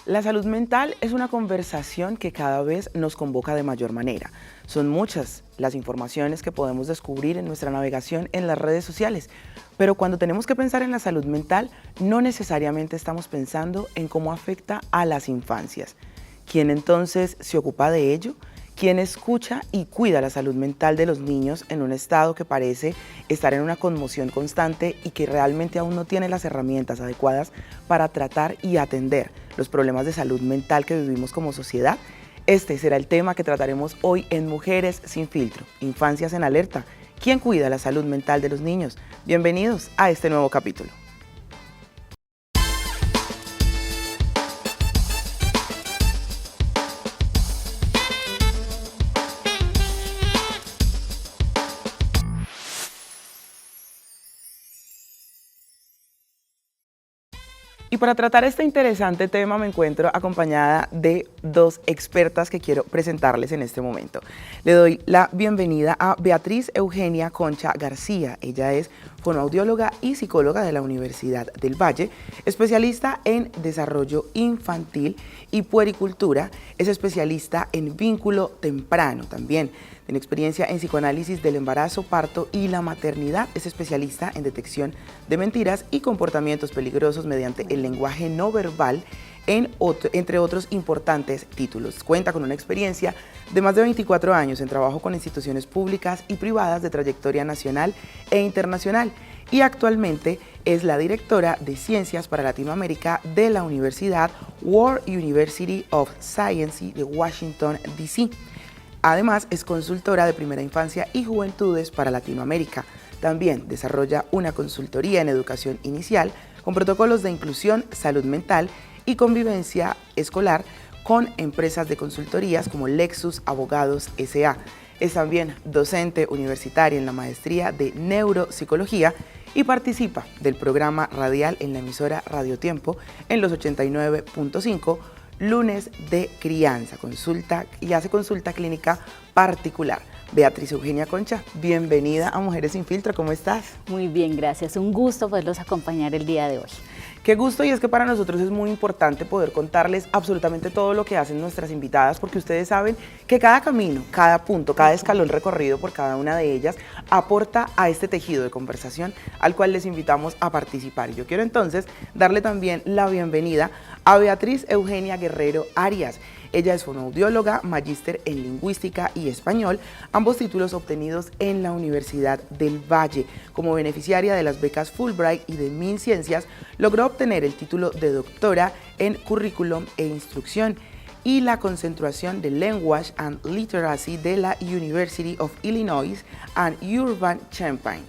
La salud mental es una conversación que cada vez nos convoca de mayor manera. Son muchas las informaciones que podemos descubrir en nuestra navegación en las redes sociales, pero cuando tenemos que pensar en la salud mental, no necesariamente estamos pensando en cómo afecta a las infancias. ¿Quién entonces se ocupa de ello? ¿Quién escucha y cuida la salud mental de los niños en un estado que parece estar en una conmoción constante y que realmente aún no tiene las herramientas adecuadas para tratar y atender los problemas de salud mental que vivimos como sociedad? Este será el tema que trataremos hoy en Mujeres sin Filtro, Infancias en Alerta. ¿Quién cuida la salud mental de los niños? Bienvenidos a este nuevo capítulo. Y para tratar este interesante tema me encuentro acompañada de dos expertas que quiero presentarles en este momento. Le doy la bienvenida a Beatriz Eugenia Concha García. Ella es fonoaudióloga y psicóloga de la Universidad del Valle, especialista en desarrollo infantil y puericultura, es especialista en vínculo temprano también. Tiene experiencia en psicoanálisis del embarazo, parto y la maternidad. Es especialista en detección de mentiras y comportamientos peligrosos mediante el lenguaje no verbal, entre otros importantes títulos. Cuenta con una experiencia de más de 24 años en trabajo con instituciones públicas y privadas de trayectoria nacional e internacional y actualmente es la directora de Ciencias para Latinoamérica de la Universidad World University of Science de Washington, D.C. Además, es consultora de primera infancia y juventudes para Latinoamérica. También desarrolla una consultoría en educación inicial con protocolos de inclusión, salud mental y convivencia escolar con empresas de consultorías como Lexus Abogados S.A. Es también docente universitaria en la maestría de neuropsicología y participa del programa radial en la emisora Radio Tiempo en los 89.5 Lunes de Crianza, y hace consulta clínica particular. Beatriz Eugenia Concha, bienvenida a Mujeres sin Filtro, ¿cómo estás? Muy bien, gracias. Un gusto poderlos acompañar el día de hoy. Qué gusto, y es que para nosotros es muy importante poder contarles absolutamente todo lo que hacen nuestras invitadas, porque ustedes saben que cada camino, cada punto, cada escalón recorrido por cada una de ellas aporta a este tejido de conversación al cual les invitamos a participar. Y yo quiero entonces darle también la bienvenida a Beatriz Eugenia Guerrero Arias. Ella es fonoaudióloga, magíster en lingüística y español, ambos títulos obtenidos en la Universidad del Valle. Como beneficiaria de las becas Fulbright y de MinCiencias, logró obtener el título de doctora en currículum e instrucción y la concentración de Language and Literacy de la University of Illinois and Urbana-Champaign.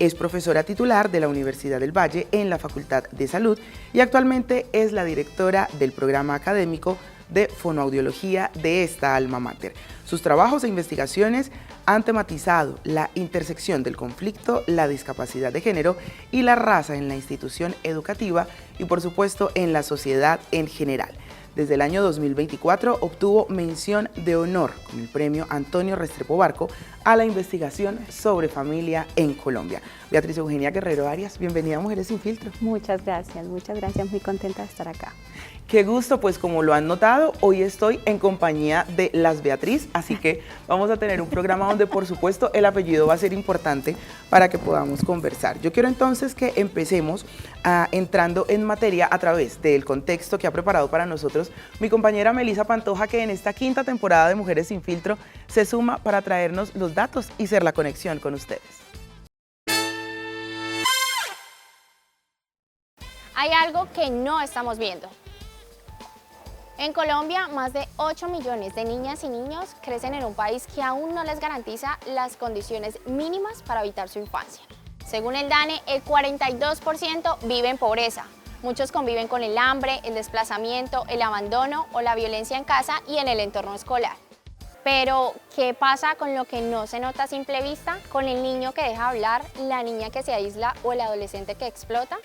Es profesora titular de la Universidad del Valle en la Facultad de Salud y actualmente es la directora del programa académico de fonoaudiología de esta alma mater. Sus trabajos e investigaciones han tematizado la intersección del conflicto, la discapacidad de género y la raza en la institución educativa y por supuesto en la sociedad en general. Desde el año 2024 obtuvo mención de honor con el premio Antonio Restrepo Barco a la investigación sobre familia en Colombia. Beatriz Eugenia Guerrero Arias, bienvenida a Mujeres sin Filtro. Muchas gracias, muy contenta de estar acá. Qué gusto, pues como lo han notado, hoy estoy en compañía de las Beatriz, así que vamos a tener un programa donde por supuesto el apellido va a ser importante para que podamos conversar. Yo quiero entonces que empecemos entrando en materia a través del contexto que ha preparado para nosotros mi compañera Melissa Pantoja, que en esta quinta temporada de Mujeres sin Filtro se suma para traernos los datos y ser la conexión con ustedes. Hay algo que no estamos viendo. En Colombia, más de 8 millones de niñas y niños crecen en un país que aún no les garantiza las condiciones mínimas para evitar su infancia. Según el DANE, el 42% vive en pobreza. Muchos conviven con el hambre, el desplazamiento, el abandono o la violencia en casa y en el entorno escolar. Pero, ¿qué pasa con lo que no se nota a simple vista? ¿Con el niño que deja hablar, la niña que se aísla o el adolescente que explota?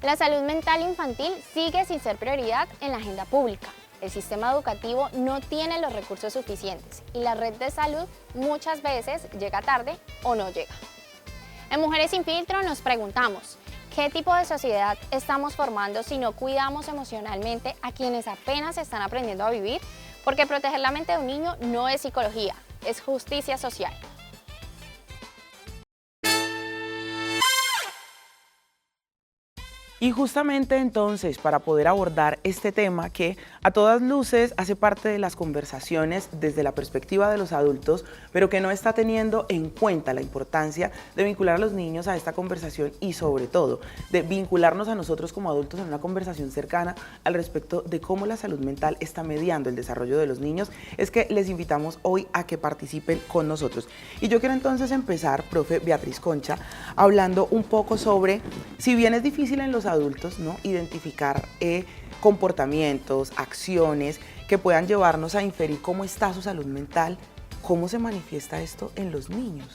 La salud mental infantil sigue sin ser prioridad en la agenda pública. El sistema educativo no tiene los recursos suficientes y la red de salud muchas veces llega tarde o no llega. En Mujeres sin Filtro nos preguntamos, ¿Qué tipo de sociedad estamos formando si no cuidamos emocionalmente a quienes apenas están aprendiendo a vivir? Porque proteger la mente de un niño no es psicología, es justicia social. Y justamente entonces, para poder abordar este tema que a todas luces hace parte de las conversaciones desde la perspectiva de los adultos, pero que no está teniendo en cuenta la importancia de vincular a los niños a esta conversación y sobre todo de vincularnos a nosotros como adultos en una conversación cercana al respecto de cómo la salud mental está mediando el desarrollo de los niños, es que les invitamos hoy a que participen con nosotros. Y yo quiero entonces empezar, profe Beatriz Concha, hablando un poco sobre, si bien es difícil en los adultos, ¿no?, identificar comportamientos, acciones que puedan llevarnos a inferir cómo está su salud mental, ¿cómo se manifiesta esto en los niños?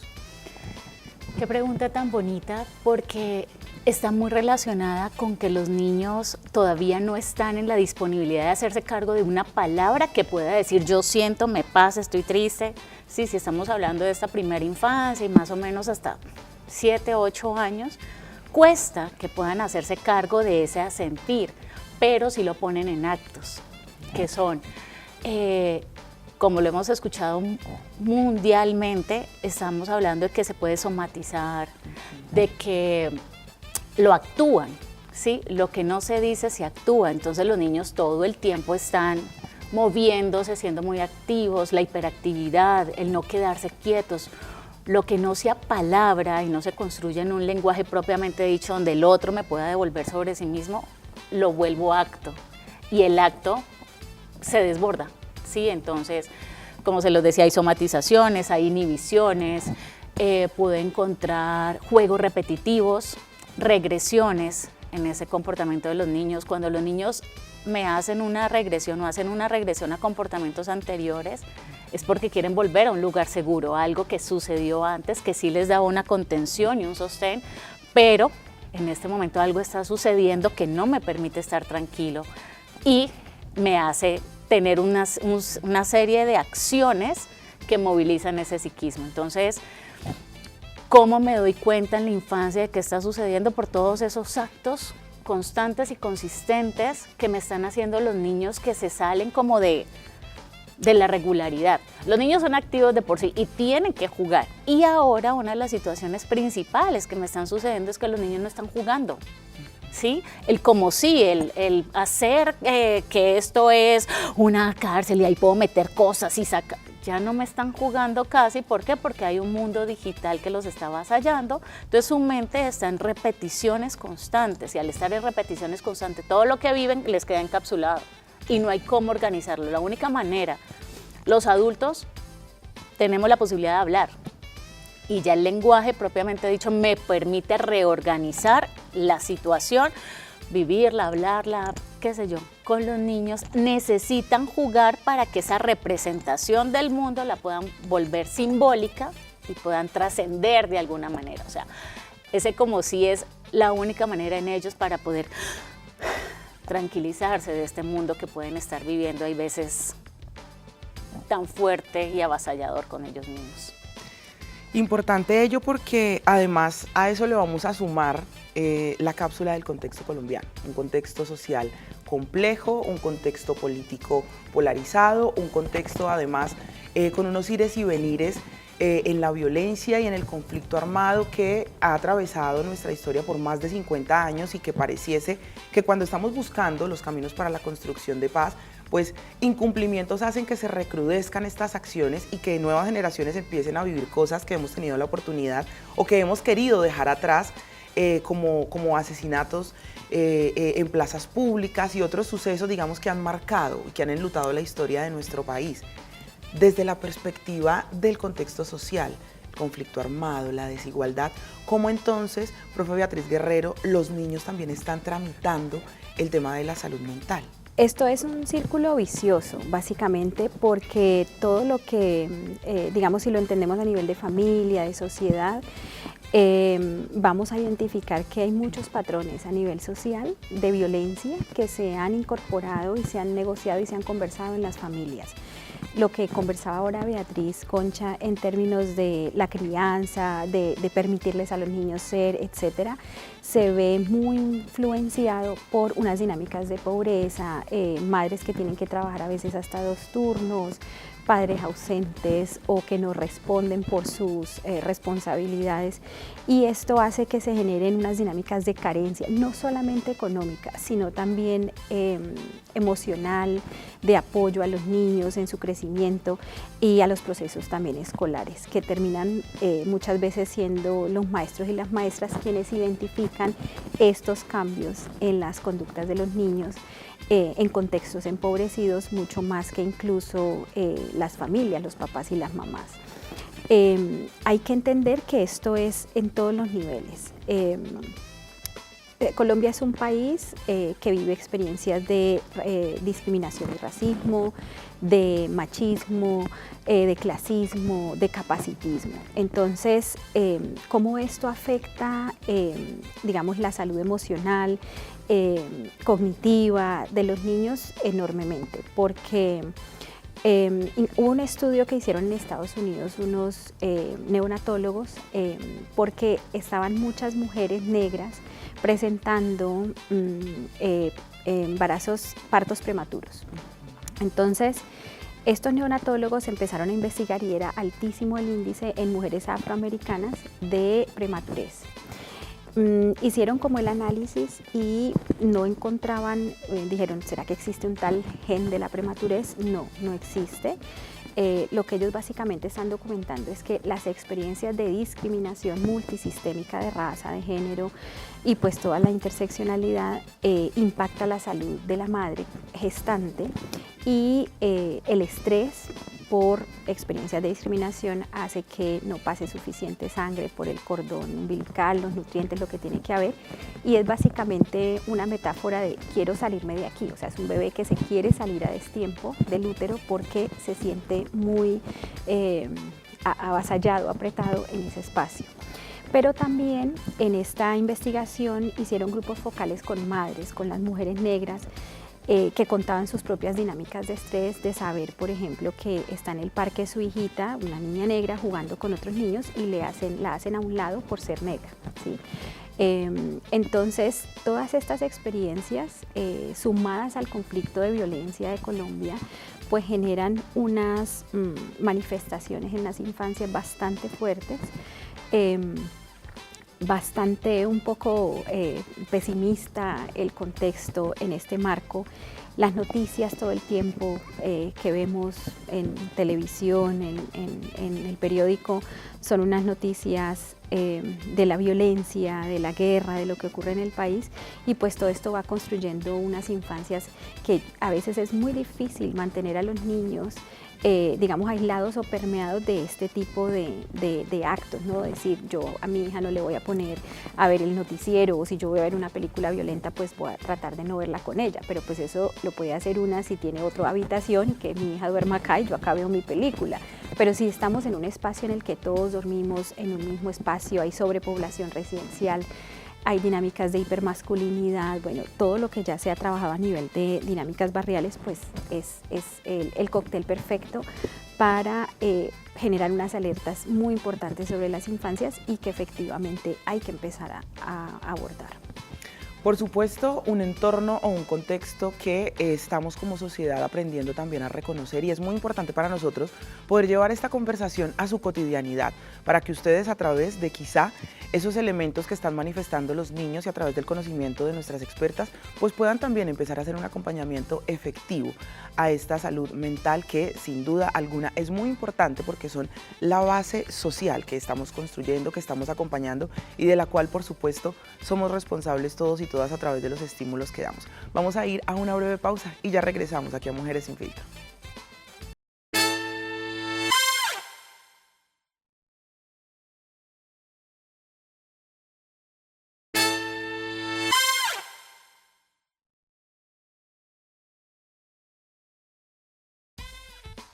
Qué pregunta tan bonita, porque está muy relacionada con que los niños todavía no están en la disponibilidad de hacerse cargo de una palabra que pueda decir yo siento, me pasa, estoy triste. Sí, si estamos hablando de esta primera infancia y más o menos hasta 7, 8 años, cuesta que puedan hacerse cargo de ese sentir, pero si lo ponen en actos, que son, como lo hemos escuchado mundialmente, estamos hablando de que se puede somatizar, de que lo actúan, ¿sí? Lo que no se dice se actúa, entonces los niños todo el tiempo están moviéndose, siendo muy activos, la hiperactividad, el no quedarse quietos. Lo que no sea palabra y no se construye en un lenguaje propiamente dicho donde el otro me pueda devolver sobre sí mismo, lo vuelvo acto. Y el acto se desborda, ¿sí? Entonces, como se los decía, hay somatizaciones, hay inhibiciones, pude encontrar juegos repetitivos, regresiones en ese comportamiento de los niños. Cuando los niños me hacen una regresión o hacen una regresión a comportamientos anteriores, es porque quieren volver a un lugar seguro, algo que sucedió antes, que sí les daba una contención y un sostén, pero en este momento algo está sucediendo que no me permite estar tranquilo y me hace tener una serie de acciones que movilizan ese psiquismo. Entonces, ¿cómo me doy cuenta en la infancia de qué está sucediendo? Por todos esos actos constantes y consistentes que me están haciendo los niños, que se salen como de la regularidad. Los niños son activos de por sí y tienen que jugar. Y ahora una de las situaciones principales que me están sucediendo es que los niños no están jugando, ¿sí? El como sí, el hacer que esto es una cárcel y ahí puedo meter cosas y sacar. Ya no me están jugando casi. ¿Por qué? Porque hay un mundo digital que los está avasallando. Entonces su mente está en repeticiones constantes y al estar en repeticiones constantes, todo lo que viven les queda encapsulado y no hay cómo organizarlo. La única manera, los adultos tenemos la posibilidad de hablar y ya el lenguaje propiamente dicho me permite reorganizar la situación, vivirla, hablarla, qué sé yo. Con los niños necesitan jugar para que esa representación del mundo la puedan volver simbólica y puedan trascender de alguna manera. O sea, ese como si es la única manera en ellos para poder tranquilizarse de este mundo que pueden estar viviendo, hay veces tan fuerte y avasallador con ellos mismos. Importante ello porque además a eso le vamos a sumar la cápsula del contexto colombiano, un contexto social complejo, un contexto político polarizado, un contexto además con unos ires y venires en la violencia y en el conflicto armado que ha atravesado nuestra historia por más de 50 años y que pareciese que cuando estamos buscando los caminos para la construcción de paz, pues incumplimientos hacen que se recrudezcan estas acciones y que nuevas generaciones empiecen a vivir cosas que hemos tenido la oportunidad o que hemos querido dejar atrás, como asesinatos en plazas públicas y otros sucesos, digamos, que han marcado y que han enlutado la historia de nuestro país. Desde la perspectiva del contexto social, el conflicto armado, la desigualdad, ¿cómo entonces, profe Beatriz Guerrero, los niños también están tramitando el tema de la salud mental? Esto es un círculo vicioso, básicamente, porque todo lo que, digamos, si lo entendemos a nivel de familia, de sociedad, vamos a identificar que hay muchos patrones a nivel social de violencia que se han incorporado y se han negociado y se han conversado en las familias. lo que conversaba ahora Beatriz, Concha, en términos de la crianza, de permitirles a los niños ser, etcétera, se ve muy influenciado por unas dinámicas de pobreza, madres que tienen que trabajar a veces hasta 2 turnos, padres ausentes o que no responden por sus responsabilidades, y esto hace que se generen unas dinámicas de carencia, no solamente económica, sino también emocional, de apoyo a los niños en su crecimiento y a los procesos también escolares, que terminan muchas veces siendo los maestros y las maestras quienes identifican estos cambios en las conductas de los niños en contextos empobrecidos, mucho más que incluso las familias, los papás y las mamás. Hay que entender que esto es en todos los niveles. Colombia es un país que vive experiencias de discriminación y racismo, de machismo, de clasismo, de capacitismo. Entonces, ¿cómo esto afecta, digamos, la salud emocional, cognitiva de los niños? Enormemente, porque hubo un estudio que hicieron en Estados Unidos unos neonatólogos, porque estaban muchas mujeres negras presentando partos prematuros. Entonces, estos neonatólogos empezaron a investigar y era altísimo el índice en mujeres afroamericanas de prematurez. Hicieron como el análisis y no encontraban, dijeron, ¿será que existe un tal gen de la prematurez? No, no existe. Lo que ellos básicamente están documentando es que las experiencias de discriminación multisistémica de raza, de género y pues toda la interseccionalidad impacta la salud de la madre gestante, y el estrés por experiencias de discriminación hace que no pase suficiente sangre por el cordón umbilical, los nutrientes, lo que tiene que haber, y es básicamente una metáfora de quiero salirme de aquí, o sea, es un bebé que se quiere salir a destiempo del útero porque se siente muy avasallado, apretado en ese espacio. Pero también en esta investigación hicieron grupos focales con madres, con las mujeres negras, que contaban sus propias dinámicas de estrés, de saber, por ejemplo, que está en el parque su hijita, una niña negra, jugando con otros niños y la hacen a un lado por ser negra, ¿sí? Entonces, todas estas experiencias, sumadas al conflicto de violencia de Colombia, pues generan unas manifestaciones en las infancias bastante fuertes, bastante un poco pesimista el contexto en este marco. Las noticias todo el tiempo que vemos en televisión, en el periódico, son unas noticias de la violencia, de la guerra, de lo que ocurre en el país, y pues todo esto va construyendo unas infancias que a veces es muy difícil mantener a los niños digamos, aislados o permeados de este tipo de actos, ¿no? Decir, yo a mi hija no le voy a poner a ver el noticiero, o si yo voy a ver una película violenta, pues voy a tratar de no verla con ella, pero pues eso lo puede hacer una si tiene otra habitación y que mi hija duerma acá y yo acá veo mi película. Pero si estamos en un espacio en el que todos dormimos en un mismo espacio, hay sobrepoblación residencial, hay dinámicas de hipermasculinidad, bueno, todo lo que ya se ha trabajado a nivel de dinámicas barriales, pues es el cóctel perfecto para generar unas alertas muy importantes sobre las infancias y que efectivamente hay que empezar a abordar. Por supuesto, un entorno o un contexto que estamos como sociedad aprendiendo también a reconocer, y es muy importante para nosotros poder llevar esta conversación a su cotidianidad, para que ustedes, a través de quizá esos elementos que están manifestando los niños y a través del conocimiento de nuestras expertas, pues puedan también empezar a hacer un acompañamiento efectivo a esta salud mental, que sin duda alguna es muy importante porque son la base social que estamos construyendo, que estamos acompañando y de la cual, por supuesto, somos responsables todos y todas a través de los estímulos que damos. Vamos a ir a una breve pausa y ya regresamos aquí a Mujeres Sin Filtro.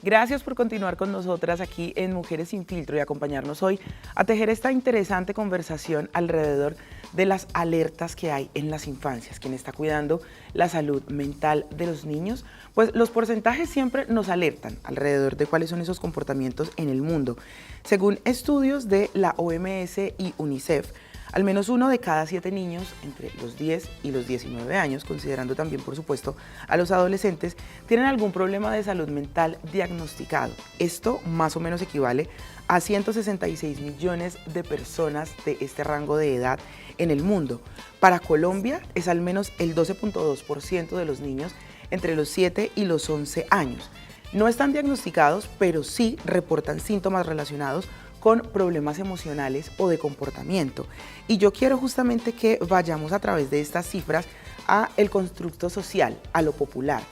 Gracias por continuar con nosotras aquí en Mujeres Sin Filtro y acompañarnos hoy a tejer esta interesante conversación alrededor de las alertas que hay en las infancias, quien está cuidando la salud mental de los niños, pues los porcentajes siempre nos alertan alrededor de cuáles son esos comportamientos en el mundo. Según estudios de la OMS y UNICEF, al menos 1 de cada 7 niños entre los 10 y los 19 años, considerando también, por supuesto, a los adolescentes, tienen algún problema de salud mental diagnosticado. Esto más o menos equivale a 166 millones de personas de este rango de edad en el mundo. Para Colombia es al menos el 12.2% de los niños entre los 7 y los 11 años. No están diagnosticados, pero sí reportan síntomas relacionados con problemas emocionales o de comportamiento. Y yo quiero justamente que vayamos a través de estas cifras a el constructo social, a lo popular.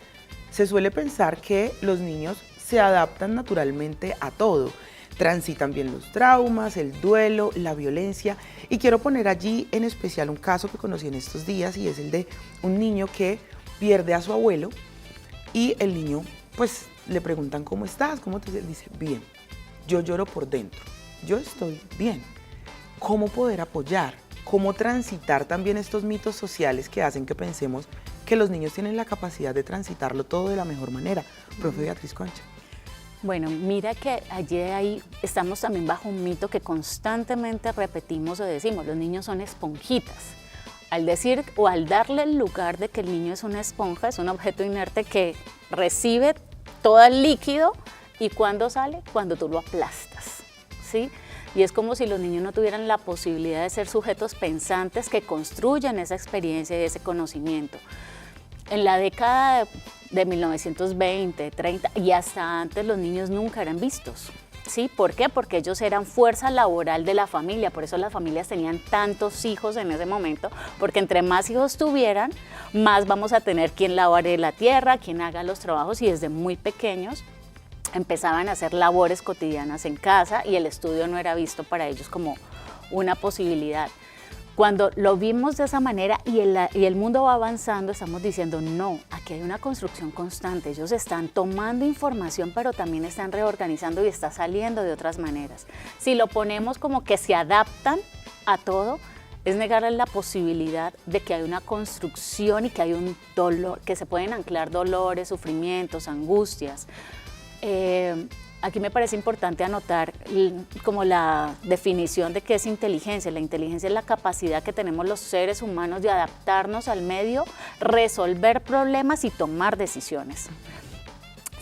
Se suele pensar que los niños se adaptan naturalmente a todo, transitan bien los traumas, el duelo, la violencia, y quiero poner allí en especial un caso que conocí en estos días, y es el de un niño que pierde a su abuelo y el niño pues le preguntan ¿cómo estás? ¿Cómo te dice? Bien, yo lloro por dentro. Yo estoy bien. ¿Cómo poder apoyar? ¿Cómo transitar también estos mitos sociales que hacen que pensemos que los niños tienen la capacidad de transitarlo todo de la mejor manera? Profe Beatriz Concha. Bueno, mira que allí ahí estamos también bajo un mito que constantemente repetimos o decimos, los niños son esponjitas. Al decir o al darle el lugar de que el niño es una esponja, es un objeto inerte que recibe todo el líquido y ¿cuándo sale? Cuando tú lo aplastas. ¿Sí? Y es como si los niños no tuvieran la posibilidad de ser sujetos pensantes que construyan esa experiencia y ese conocimiento. En la década de 1920, 30 y hasta antes los niños nunca eran vistos. ¿Sí? ¿Por qué? Porque ellos eran fuerza laboral de la familia, por eso las familias tenían tantos hijos en ese momento, porque entre más hijos tuvieran, más vamos a tener quien labore la tierra, quien haga los trabajos, y desde muy pequeños empezaban a hacer labores cotidianas en casa y el estudio no era visto para ellos como una posibilidad. Cuando lo vimos de esa manera y el mundo va avanzando, estamos diciendo no, aquí hay una construcción constante, ellos están tomando información pero también están reorganizando y está saliendo de otras maneras. Si lo ponemos como que se adaptan a todo, es negarles la posibilidad de que hay una construcción y que hay un dolor, que se pueden anclar dolores, sufrimientos, angustias. Aquí me parece importante anotar como la definición de qué es inteligencia. La inteligencia es la capacidad que tenemos los seres humanos de adaptarnos al medio, resolver problemas y tomar decisiones.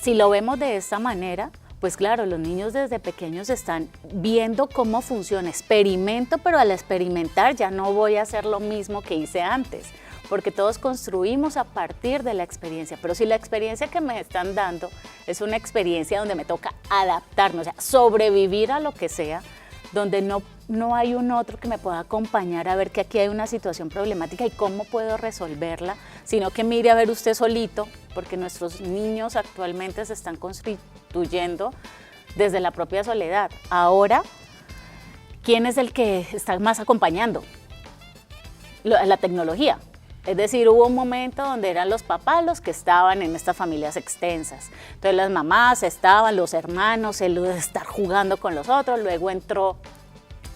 Si lo vemos de esta manera, pues claro, los niños desde pequeños están viendo cómo funciona. Experimento, pero al experimentar ya no voy a hacer lo mismo que hice antes, porque todos construimos a partir de la experiencia, pero si la experiencia que me están dando es una experiencia donde me toca adaptarme, o sea, sobrevivir a lo que sea, donde no hay un otro que me pueda acompañar a ver que aquí hay una situación problemática y cómo puedo resolverla, sino que mire a ver usted solito, porque nuestros niños actualmente se están constituyendo desde la propia soledad. Ahora, ¿quién es el que está más acompañando? La tecnología. Es decir, hubo un momento donde eran los papás los que estaban en estas familias extensas. Entonces las mamás estaban, los hermanos, el estar jugando con los otros, luego entró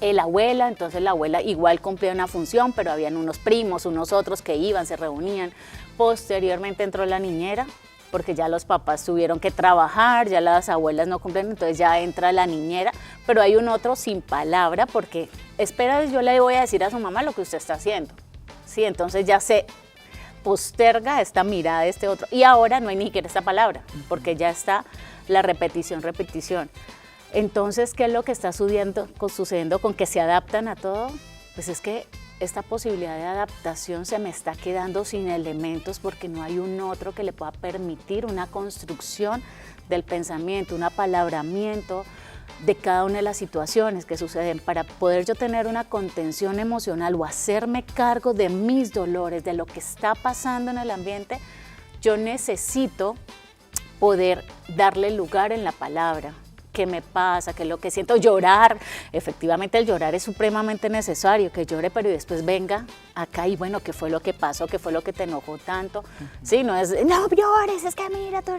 la abuela, entonces la abuela igual cumplía una función, pero habían unos primos, unos otros que iban, se reunían. Posteriormente entró la niñera, porque ya los papás tuvieron que trabajar, ya las abuelas no cumplen, entonces ya entra la niñera, pero hay un otro sin palabra, porque espera, yo le voy a decir a su mamá lo que usted está haciendo. Sí, entonces ya se posterga esta mirada de este otro y ahora no hay ni siquiera esta palabra porque ya está la repetición. Entonces, ¿qué es lo que está sucediendo con que se adaptan a todo? Pues es que esta posibilidad de adaptación se me está quedando sin elementos porque no hay un otro que le pueda permitir una construcción del pensamiento, un apalabramiento de cada una de las situaciones que suceden. Para poder yo tener una contención emocional o hacerme cargo de mis dolores, de lo que está pasando en el ambiente, yo necesito poder darle lugar en la palabra. ¿Qué me pasa? ¿Qué es lo que siento? Llorar. Efectivamente, el llorar es supremamente necesario, que llore, pero después venga acá y bueno, ¿qué fue lo que pasó? ¿Qué fue lo que te enojó tanto? Sí, no es, no llores, es que mira, tú...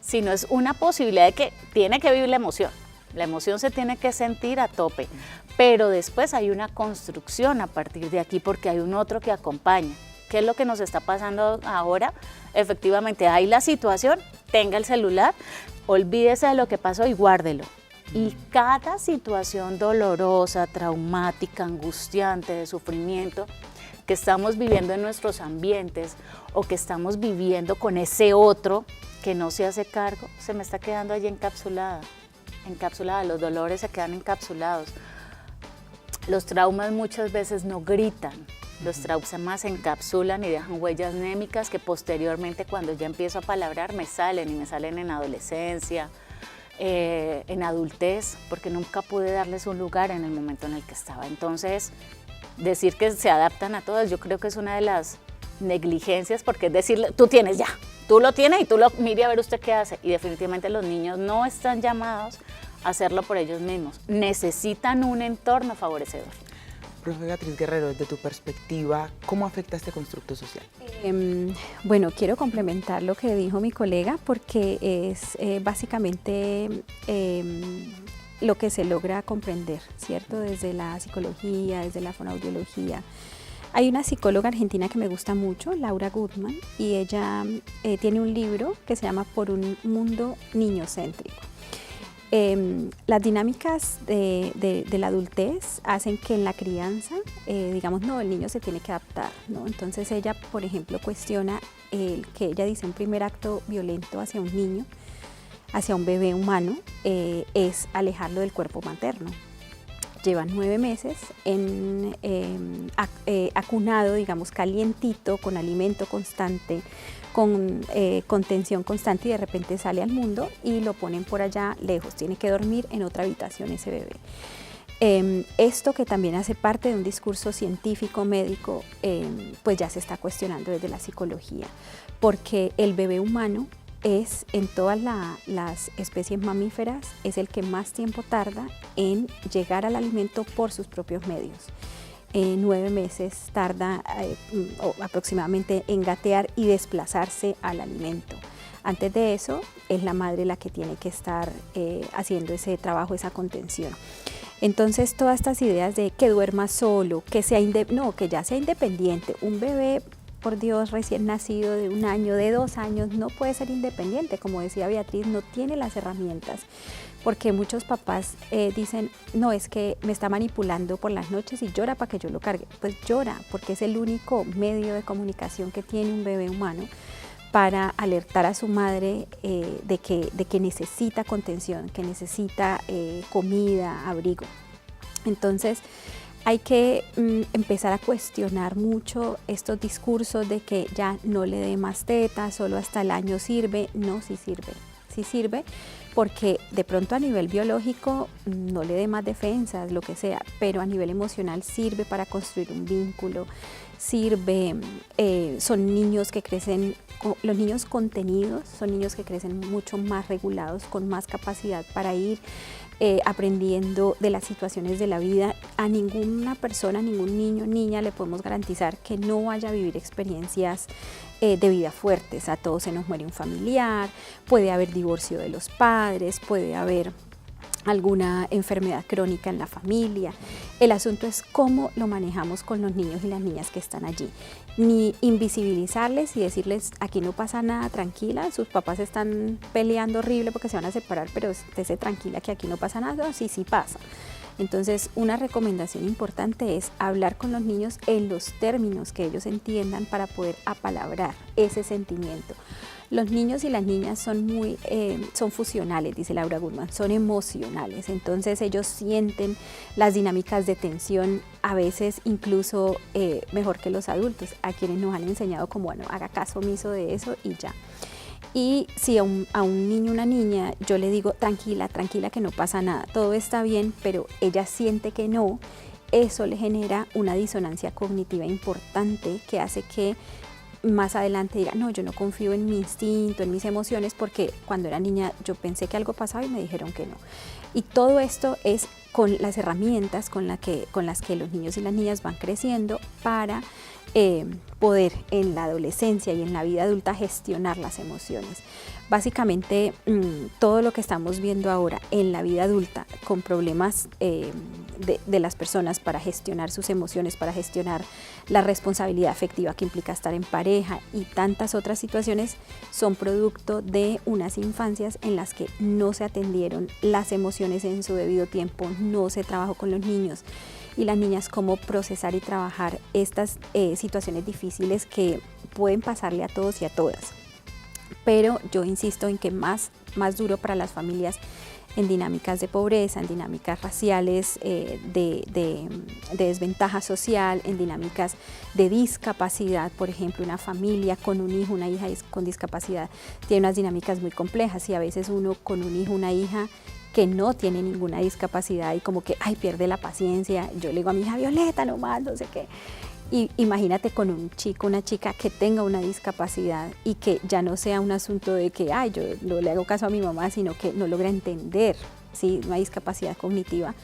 sino es una posibilidad de que tiene que vivir la emoción. La emoción se tiene que sentir a tope, pero después hay una construcción a partir de aquí porque hay un otro que acompaña. ¿Qué es lo que nos está pasando ahora? Efectivamente, hay la situación, tenga el celular, olvídese de lo que pasó y guárdelo. Y cada situación dolorosa, traumática, angustiante, de sufrimiento que estamos viviendo en nuestros ambientes o que estamos viviendo con ese otro que no se hace cargo, se me está quedando allí encapsulada, los dolores se quedan encapsulados. Los traumas muchas veces no gritan, los traumas se encapsulan y dejan huellas anémicas que posteriormente cuando ya empiezo a palabrar me salen y me salen en adolescencia, en adultez, porque nunca pude darles un lugar en el momento en el que estaba. Entonces, decir que se adaptan a todas, yo creo que es una de las negligencias, porque es decirle, tú tienes ya, tú lo tienes y tú lo mire a ver usted qué hace. Y definitivamente los niños no están llamados a hacerlo por ellos mismos, necesitan un entorno favorecedor. Profe Beatriz Guerrero, desde tu perspectiva, ¿cómo afecta este constructo social? Bueno, quiero complementar lo que dijo mi colega porque es básicamente lo que se logra comprender, ¿cierto? Desde la psicología, desde la fonoaudiología. Hay una psicóloga argentina que me gusta mucho, Laura Gutman, y ella tiene un libro que se llama Por un mundo niñocéntrico. Las dinámicas de la adultez hacen que en la crianza, digamos, no, el niño se tiene que adaptar, ¿no? Entonces ella, por ejemplo, cuestiona que ella dice un primer acto violento hacia un niño, hacia un bebé humano, es alejarlo del cuerpo materno. Llevan 9 meses acunado, digamos, calientito, con alimento constante, con contención constante, y de repente sale al mundo y lo ponen por allá lejos, tiene que dormir en otra habitación ese bebé. Esto, que también hace parte de un discurso científico médico, pues ya se está cuestionando desde la psicología, porque el bebé humano es, en todas las especies mamíferas, es el que más tiempo tarda en llegar al alimento por sus propios medios. 9 meses tarda aproximadamente en gatear y desplazarse al alimento. Antes de eso es la madre la que tiene que estar haciendo ese trabajo, esa contención. Entonces, todas estas ideas de que duerma solo, que ya sea independiente, un bebé, por Dios, recién nacido de 1 año, de 2 años, no puede ser independiente, como decía Beatriz, no tiene las herramientas, porque muchos papás dicen, no, es que me está manipulando por las noches y llora para que yo lo cargue. Pues llora, porque es el único medio de comunicación que tiene un bebé humano para alertar a su madre de que necesita contención, que necesita comida, abrigo. Entonces, hay que empezar a cuestionar mucho estos discursos de que ya no le dé más teta, solo hasta el año sirve. No, sí sirve, porque de pronto a nivel biológico no le dé más defensas, lo que sea, pero a nivel emocional sirve para construir un vínculo, sirve, son niños que crecen, los niños contenidos son niños que crecen mucho más regulados, con más capacidad para ir aprendiendo de las situaciones de la vida. A ninguna persona, ningún niño, niña le podemos garantizar que no vaya a vivir experiencias de vida fuertes. A todos se nos muere un familiar, puede haber divorcio de los padres, puede haber alguna enfermedad crónica en la familia. El asunto es cómo lo manejamos con los niños y las niñas que están allí. Ni invisibilizarles y decirles, aquí no pasa nada, tranquila, sus papás están peleando horrible porque se van a separar, pero estése tranquila que aquí no pasa nada. Sí pasa. Entonces, una recomendación importante es hablar con los niños en los términos que ellos entiendan para poder apalabrar ese sentimiento. Los niños y las niñas son fusionales, dice Laura Gutman, son emocionales, entonces ellos sienten las dinámicas de tensión a veces incluso mejor que los adultos, a quienes nos han enseñado como, bueno, haga caso omiso de eso y ya. Y si a un niño o una niña yo le digo, tranquila que no pasa nada, todo está bien, pero ella siente que no, eso le genera una disonancia cognitiva importante que hace que más adelante diga, no, yo no confío en mi instinto, en mis emociones, porque cuando era niña yo pensé que algo pasaba y me dijeron que no. Y todo esto es con las herramientas con las que los niños y las niñas van creciendo para poder en la adolescencia y en la vida adulta gestionar las emociones. Básicamente todo lo que estamos viendo ahora en la vida adulta con problemas de las personas para gestionar sus emociones, para gestionar la responsabilidad afectiva que implica estar en pareja y tantas otras situaciones son producto de unas infancias en las que no se atendieron las emociones en su debido tiempo, no se trabajó con los niños y las niñas cómo procesar y trabajar estas situaciones difíciles que pueden pasarle a todos y a todas. Pero yo insisto en que más duro para las familias en dinámicas de pobreza, en dinámicas raciales, de desventaja social, en dinámicas de discapacidad. Por ejemplo, una familia con un hijo, una hija con discapacidad tiene unas dinámicas muy complejas y a veces uno con un hijo, una hija que no tiene ninguna discapacidad y como que, pierde la paciencia. Yo le digo a mi hija, Violeta, nomás, no sé qué. Y imagínate con un chico, una chica que tenga una discapacidad y que ya no sea un asunto de que, yo no le hago caso a mi mamá, sino que no logra entender, ¿sí? Una discapacidad cognitiva.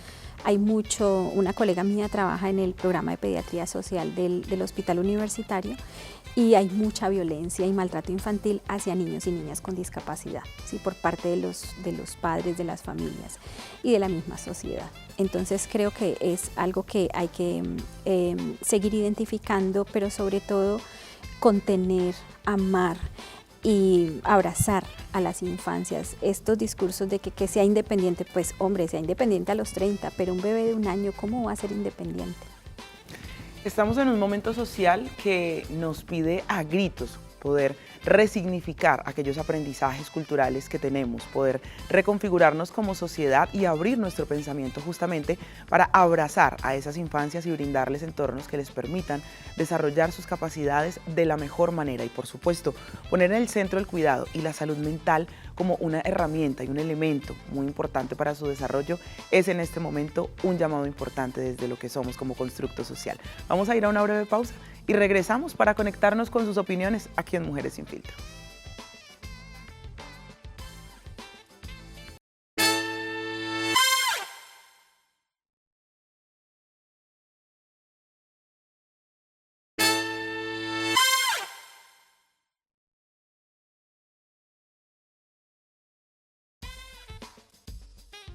Hay una colega mía trabaja en el programa de pediatría social del hospital universitario y hay mucha violencia y maltrato infantil hacia niños y niñas con discapacidad, ¿sí? Por parte de los padres, de las familias y de la misma sociedad. Entonces creo que es algo que hay que seguir identificando, pero sobre todo contener, amar y abrazar a las infancias. Estos discursos de que sea independiente, pues hombre, sea independiente a los 30, pero un bebé de 1 año, ¿cómo va a ser independiente? Estamos en un momento social que nos pide a gritos poder resignificar aquellos aprendizajes culturales que tenemos, poder reconfigurarnos como sociedad y abrir nuestro pensamiento justamente para abrazar a esas infancias y brindarles entornos que les permitan desarrollar sus capacidades de la mejor manera y, por supuesto, poner en el centro el cuidado y la salud mental como una herramienta y un elemento muy importante para su desarrollo es en este momento un llamado importante desde lo que somos como constructo social. Vamos a ir a una breve pausa y regresamos para conectarnos con sus opiniones aquí en Mujeres Sin Filtro.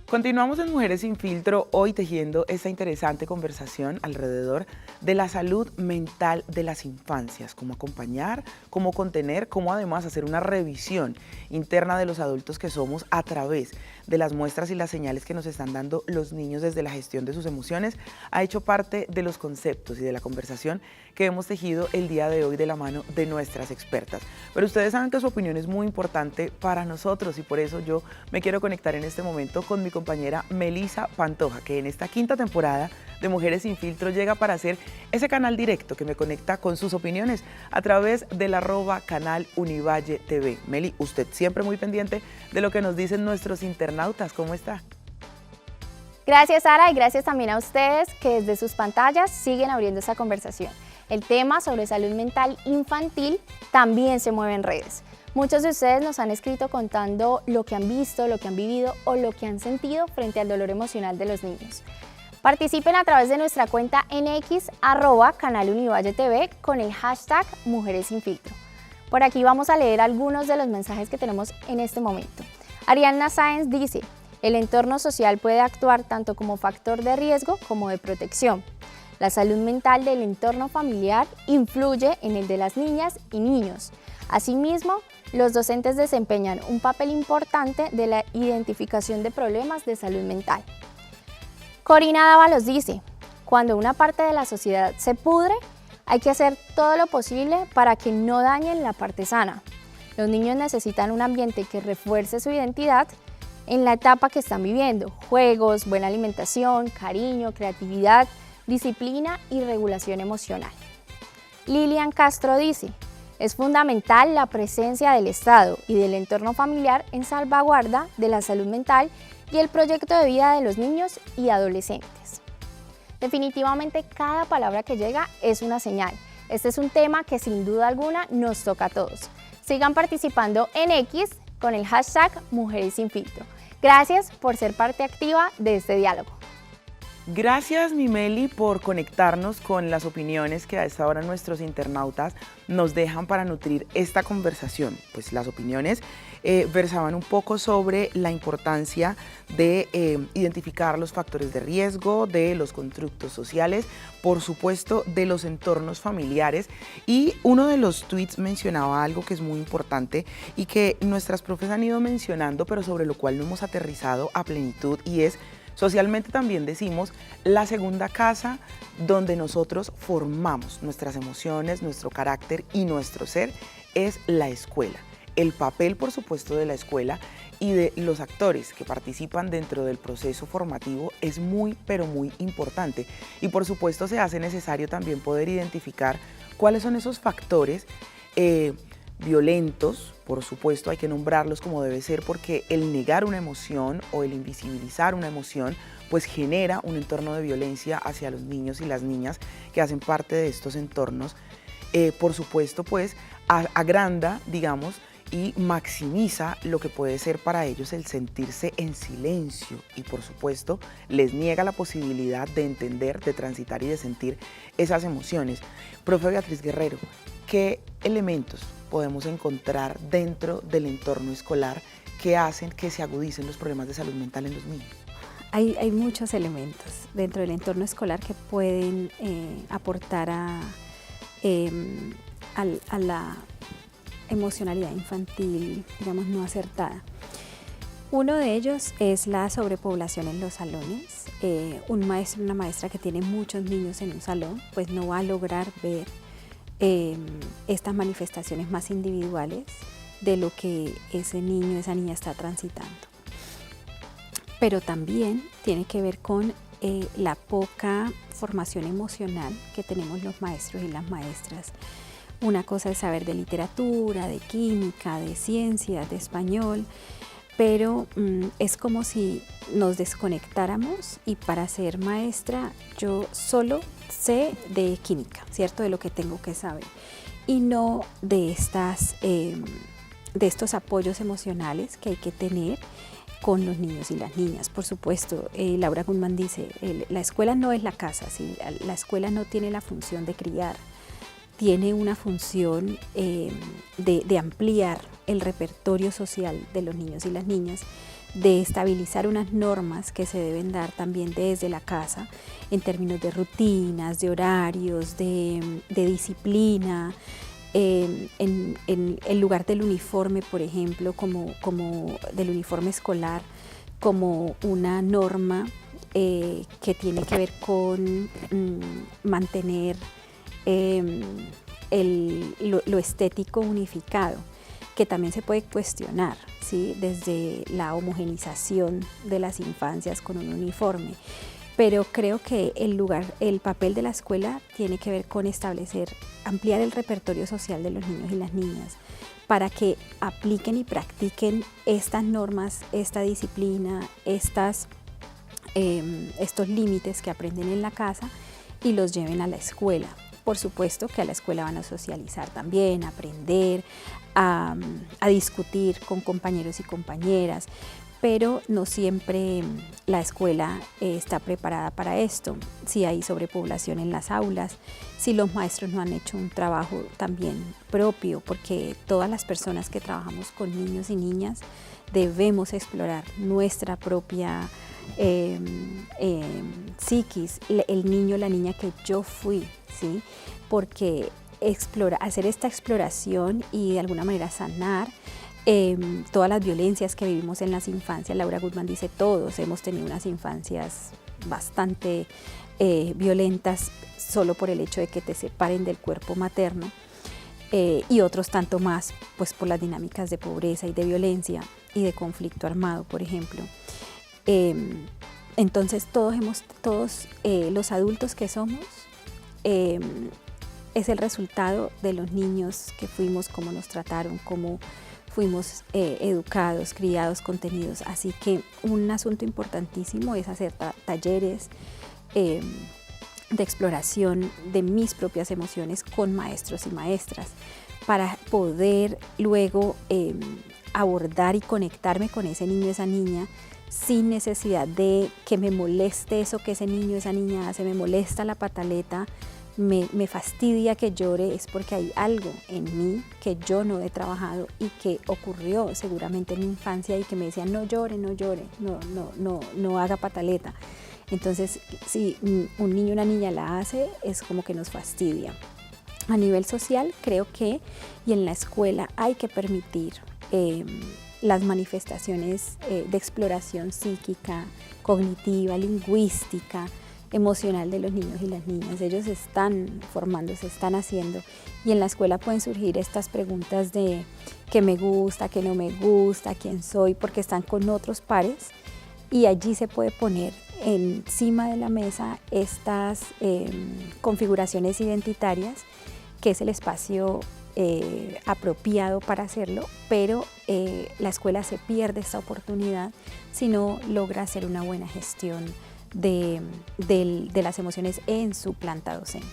Continuamos en Mujeres Sin Filtro, hoy tejiendo esta interesante conversación alrededor de la salud mental de las infancias, cómo acompañar, cómo contener, cómo además hacer una revisión interna de los adultos que somos a través de las muestras y las señales que nos están dando los niños desde la gestión de sus emociones, ha hecho parte de los conceptos y de la conversación que hemos tejido el día de hoy de la mano de nuestras expertas. Pero ustedes saben que su opinión es muy importante para nosotros y por eso yo me quiero conectar en este momento con mi compañera Melissa Pantoja, que en esta 5ª temporada de Mujeres Sin Filtro llega para hacer ese canal directo que me conecta con sus opiniones a través del @canal Univalle TV. Meli, usted siempre muy pendiente de lo que nos dicen nuestros internautas. ¿Cómo está? Gracias, Sara, y gracias también a ustedes que desde sus pantallas siguen abriendo esta conversación. El tema sobre salud mental infantil también se mueve en redes. Muchos de ustedes nos han escrito contando lo que han visto, lo que han vivido o lo que han sentido frente al dolor emocional de los niños. Participen a través de nuestra cuenta en X, @canal Univalle TV, con el hashtag Mujeres Sin Filtro. Por aquí vamos a leer algunos de los mensajes que tenemos en este momento. Arianna Sáenz dice: el entorno social puede actuar tanto como factor de riesgo como de protección. La salud mental del entorno familiar influye en el de las niñas y niños. Asimismo, los docentes desempeñan un papel importante de la identificación de problemas de salud mental. Corina Dávalos dice: cuando una parte de la sociedad se pudre, hay que hacer todo lo posible para que no dañen la parte sana. Los niños necesitan un ambiente que refuerce su identidad en la etapa que están viviendo: juegos, buena alimentación, cariño, creatividad, disciplina y regulación emocional. Lilian Castro dice: es fundamental la presencia del Estado y del entorno familiar en salvaguarda de la salud mental y el proyecto de vida de los niños y adolescentes. Definitivamente cada palabra que llega es una señal. Este es un tema que sin duda alguna nos toca a todos. Sigan participando en X con el hashtag Mujeres Sin Filtro. Gracias por ser parte activa de este diálogo. Gracias, Mimeli, por conectarnos con las opiniones que a esta hora nuestros internautas nos dejan para nutrir esta conversación. Pues las opiniones versaban un poco sobre la importancia de identificar los factores de riesgo, de los constructos sociales, por supuesto, de los entornos familiares. Y uno de los tweets mencionaba algo que es muy importante y que nuestras profes han ido mencionando, pero sobre lo cual no hemos aterrizado a plenitud, y es: socialmente también decimos la segunda casa donde nosotros formamos nuestras emociones, nuestro carácter y nuestro ser es la escuela. El papel, por supuesto, de la escuela y de los actores que participan dentro del proceso formativo es muy, pero muy importante. Y por supuesto se hace necesario también poder identificar cuáles son esos factores violentos. Por supuesto hay que nombrarlos como debe ser, porque el negar una emoción o el invisibilizar una emoción pues genera un entorno de violencia hacia los niños y las niñas que hacen parte de estos entornos. Por supuesto pues agranda, digamos, y maximiza lo que puede ser para ellos el sentirse en silencio, y por supuesto les niega la posibilidad de entender, de transitar y de sentir esas emociones. Profe Beatriz Guerrero, ¿qué elementos podemos encontrar dentro del entorno escolar que hacen que se agudicen los problemas de salud mental en los niños? Hay muchos elementos dentro del entorno escolar que pueden aportar a la emocionalidad infantil, digamos, no acertada. Uno de ellos es la sobrepoblación en los salones. Un maestro, una maestra que tiene muchos niños en un salón, pues no va a lograr ver estas manifestaciones más individuales de lo que ese niño, esa niña está transitando. Pero también tiene que ver con la poca formación emocional que tenemos los maestros y las maestras. Una cosa es saber de literatura, de química, de ciencias, de español, pero es como si nos desconectáramos, y para ser maestra yo solo sé de química, ¿cierto? De lo que tengo que saber, y no de estos apoyos emocionales que hay que tener con los niños y las niñas. Por supuesto, Laura Gutman dice, la escuela no es la casa, ¿sí? La escuela no tiene la función de criar, tiene una función de ampliar el repertorio social de los niños y las niñas, de estabilizar unas normas que se deben dar también desde la casa en términos de rutinas, de horarios, de disciplina, en el lugar del uniforme, por ejemplo, como del uniforme escolar, como una norma que tiene que ver con mantener lo estético unificado, que también se puede cuestionar, ¿sí? Desde la homogenización de las infancias con un uniforme. Pero creo que el papel de la escuela tiene que ver con ampliar el repertorio social de los niños y las niñas para que apliquen y practiquen estas normas, esta disciplina, estos límites que aprenden en la casa y los lleven a la escuela. Por supuesto que a la escuela van a socializar también, a aprender, a discutir con compañeros y compañeras, pero no siempre la escuela está preparada para esto. Si hay sobrepoblación en las aulas, si los maestros no han hecho un trabajo también propio, porque todas las personas que trabajamos con niños y niñas debemos explorar nuestra propia psiquis, el niño, la niña que yo fui, ¿sí? Porque hacer esta exploración y de alguna manera sanar todas las violencias que vivimos en las infancias. Laura Gutman dice, todos hemos tenido unas infancias bastante violentas solo por el hecho de que te separen del cuerpo materno, y otros tanto más pues por las dinámicas de pobreza y de violencia y de conflicto armado, por ejemplo. Entonces todos los adultos que somos es el resultado de los niños que fuimos, cómo nos trataron, cómo fuimos educados, criados, contenidos. Así que un asunto importantísimo es hacer talleres de exploración de mis propias emociones con maestros y maestras para poder luego abordar y conectarme con ese niño, esa niña, sin necesidad de que me moleste eso que ese niño, esa niña hace, me molesta la pataleta, me fastidia que llore, es porque hay algo en mí que yo no he trabajado y que ocurrió seguramente en mi infancia y que me decían no llore, no haga pataleta. Entonces, si un niño o una niña la hace, es como que nos fastidia. A nivel social, creo que, y en la escuela, hay que permitir las manifestaciones de exploración psíquica, cognitiva, lingüística, emocional de los niños y las niñas. Ellos están formándose, están haciendo, y en la escuela pueden surgir estas preguntas de qué me gusta, qué no me gusta, quién soy, porque están con otros pares, y allí se puede poner encima de la mesa estas configuraciones identitarias, que es el espacio apropiado para hacerlo, pero la escuela se pierde esta oportunidad si no logra hacer una buena gestión de las emociones en su planta docente.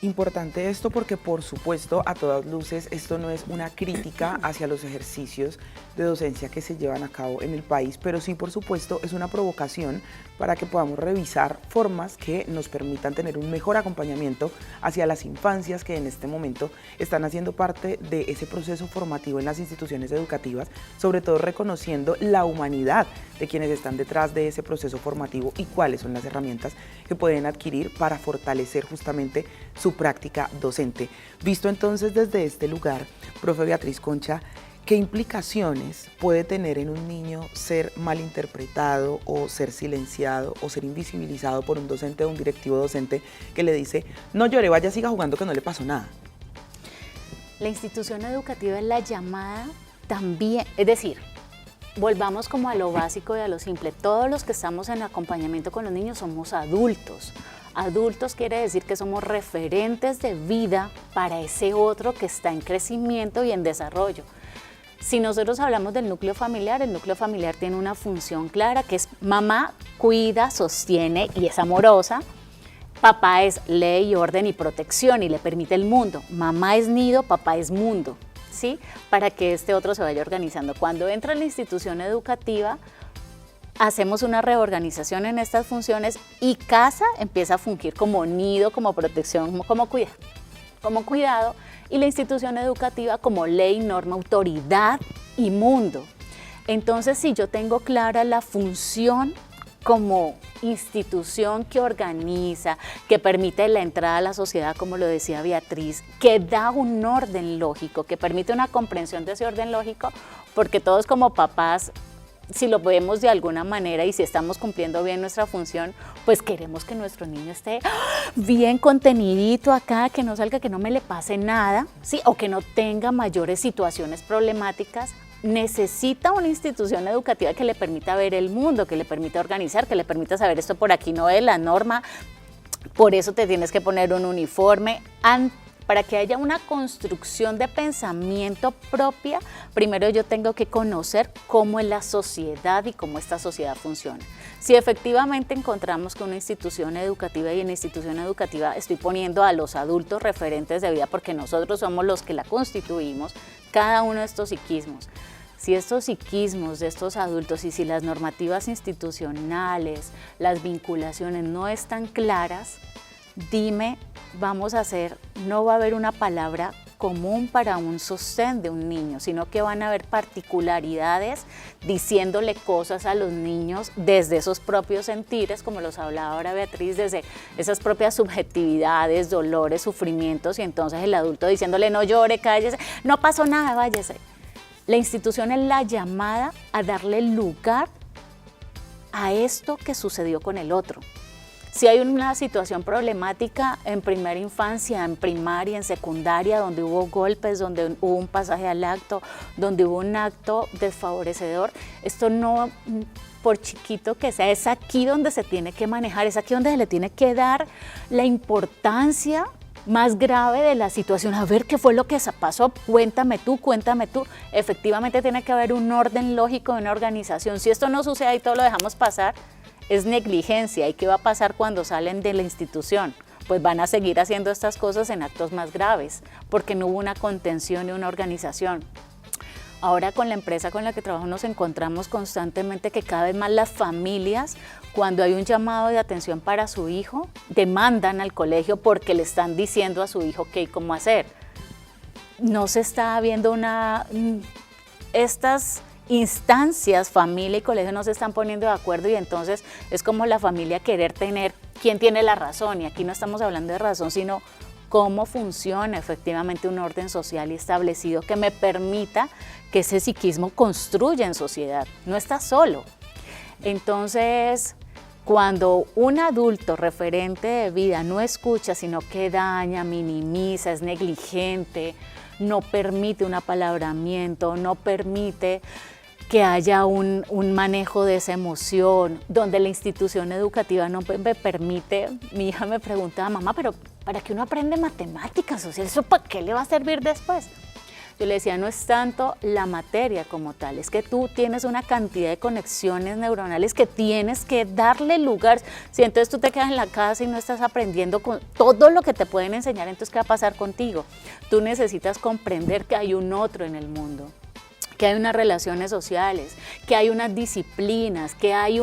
Importante esto porque, por supuesto, a todas luces, esto no es una crítica hacia los ejercicios de docencia que se llevan a cabo en el país, pero sí, por supuesto, es una provocación para que podamos revisar formas que nos permitan tener un mejor acompañamiento hacia las infancias que en este momento están haciendo parte de ese proceso formativo en las instituciones educativas, sobre todo reconociendo la humanidad de quienes están detrás de ese proceso formativo y cuáles son las herramientas que pueden adquirir para fortalecer justamente su práctica docente. Visto entonces desde este lugar, profe Beatriz Concha, ¿qué implicaciones puede tener en un niño ser malinterpretado o ser silenciado o ser invisibilizado por un docente o un directivo docente que le dice no llore, vaya, siga jugando que no le pasó nada? La institución educativa es la llamada también, es decir, volvamos como a lo básico y a lo simple. Todos los que estamos en acompañamiento con los niños somos adultos. Adultos quiere decir que somos referentes de vida para ese otro que está en crecimiento y en desarrollo. Si nosotros hablamos del núcleo familiar, el núcleo familiar tiene una función clara, que es mamá cuida, sostiene y es amorosa. Papá es ley, orden y protección y le permite el mundo. Mamá es nido, papá es mundo, ¿sí? Para que este otro se vaya organizando. Cuando entra en la institución educativa, hacemos una reorganización en estas funciones y casa empieza a fungir como nido, como protección, como cuidado, y la institución educativa como ley, norma, autoridad y mundo. Entonces, si yo tengo clara la función como institución que organiza, que permite la entrada a la sociedad, como lo decía Beatriz, que da un orden lógico, que permite una comprensión de ese orden lógico, porque todos como papás, si lo vemos de alguna manera y si estamos cumpliendo bien nuestra función, pues queremos que nuestro niño esté bien contenidito acá, que no salga, que no me le pase nada, ¿sí? O que no tenga mayores situaciones problemáticas. Necesita una institución educativa que le permita ver el mundo, que le permita organizar, que le permita saber esto por aquí no es la norma, por eso te tienes que poner un uniforme. Para que haya una construcción de pensamiento propia, primero yo tengo que conocer cómo es la sociedad y cómo esta sociedad funciona. Si efectivamente encontramos que una institución educativa, y en la institución educativa estoy poniendo a los adultos referentes de vida porque nosotros somos los que la constituimos, cada uno de estos psiquismos. Si estos psiquismos de estos adultos y si las normativas institucionales, las vinculaciones no están claras, dime, vamos a hacer, no va a haber una palabra común para un sostén de un niño, sino que van a haber particularidades diciéndole cosas a los niños desde esos propios sentires, como los hablaba ahora Beatriz, desde esas propias subjetividades, dolores, sufrimientos, y entonces el adulto diciéndole no llore, cállese, no pasó nada, váyase. La institución es la llamada a darle lugar a esto que sucedió con el otro. Si hay una situación problemática en primera infancia, en primaria, en secundaria, donde hubo golpes, donde hubo un pasaje al acto, donde hubo un acto desfavorecedor, esto no, por chiquito que sea, es aquí donde se tiene que manejar, es aquí donde se le tiene que dar la importancia más grave de la situación. A ver qué fue lo que pasó, cuéntame tú. Efectivamente tiene que haber un orden lógico, una organización. Si esto no sucede y todo lo dejamos pasar, es negligencia. ¿Y qué va a pasar cuando salen de la institución? Pues van a seguir haciendo estas cosas en actos más graves, porque no hubo una contención y una organización. Ahora con la empresa con la que trabajo nos encontramos constantemente que cada vez más las familias, cuando hay un llamado de atención para su hijo, demandan al colegio porque le están diciendo a su hijo qué y cómo hacer. No se está viendo estas instancias, familia y colegio no se están poniendo de acuerdo y entonces es como la familia querer tener quién tiene la razón, y aquí no estamos hablando de razón, sino cómo funciona efectivamente un orden social y establecido que me permita que ese psiquismo construya en sociedad, no está solo. Entonces, cuando un adulto referente de vida no escucha, sino que daña, minimiza, es negligente, no permite un apalabramiento, no permite que haya un manejo de esa emoción, donde la institución educativa no me permite. Mi hija me preguntaba, mamá, pero ¿para qué uno aprende matemáticas? O sea, ¿eso para qué le va a servir después? Yo le decía, no es tanto la materia como tal, es que tú tienes una cantidad de conexiones neuronales que tienes que darle lugar. Si entonces tú te quedas en la casa y no estás aprendiendo con todo lo que te pueden enseñar, entonces ¿qué va a pasar contigo? Tú necesitas comprender que hay un otro en el mundo, que hay unas relaciones sociales, que hay unas disciplinas, que hay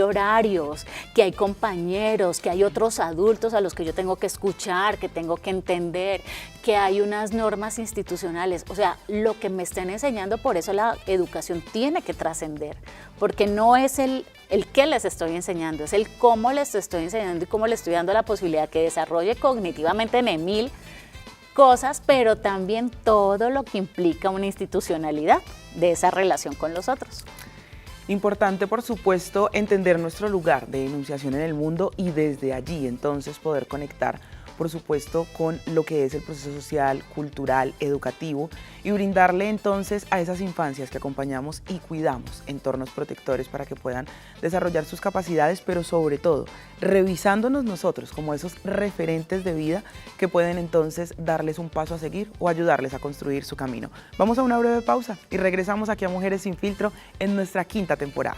horarios, que hay compañeros, que hay otros adultos a los que yo tengo que escuchar, que tengo que entender, que hay unas normas institucionales. O sea, lo que me estén enseñando, por eso la educación tiene que trascender, porque no es el qué les estoy enseñando, es el cómo les estoy enseñando y cómo les estoy dando la posibilidad que desarrolle cognitivamente en Emil cosas, pero también todo lo que implica una institucionalidad de esa relación con los otros. Importante, por supuesto, entender nuestro lugar de enunciación en el mundo y desde allí entonces poder conectar, por supuesto, con lo que es el proceso social, cultural, educativo y brindarle entonces a esas infancias que acompañamos y cuidamos entornos protectores para que puedan desarrollar sus capacidades, pero sobre todo revisándonos nosotros como esos referentes de vida que pueden entonces darles un paso a seguir o ayudarles a construir su camino. Vamos a una breve pausa y regresamos aquí a Mujeres Sin Filtro en nuestra 5ª temporada.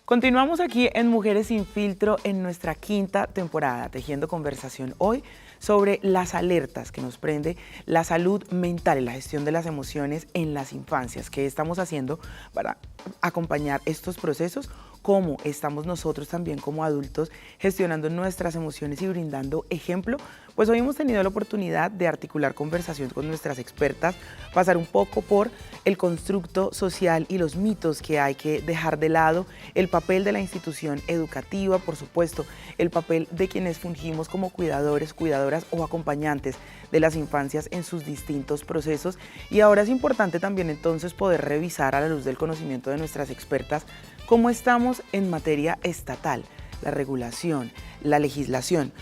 Continuamos aquí en Mujeres Sin Filtro en nuestra 5ª temporada, tejiendo conversación hoy sobre las alertas que nos prende la salud mental y la gestión de las emociones en las infancias. ¿Qué estamos haciendo para acompañar estos procesos? ¿Cómo estamos nosotros también como adultos gestionando nuestras emociones y brindando ejemplo? Pues hoy hemos tenido la oportunidad de articular conversación con nuestras expertas, pasar un poco por el constructo social y los mitos que hay que dejar de lado, el papel de la institución educativa, por supuesto, el papel de quienes fungimos como cuidadores, cuidadoras o acompañantes de las infancias en sus distintos procesos. Y ahora es importante también entonces poder revisar a la luz del conocimiento de nuestras expertas cómo estamos en materia estatal, la regulación, la legislación.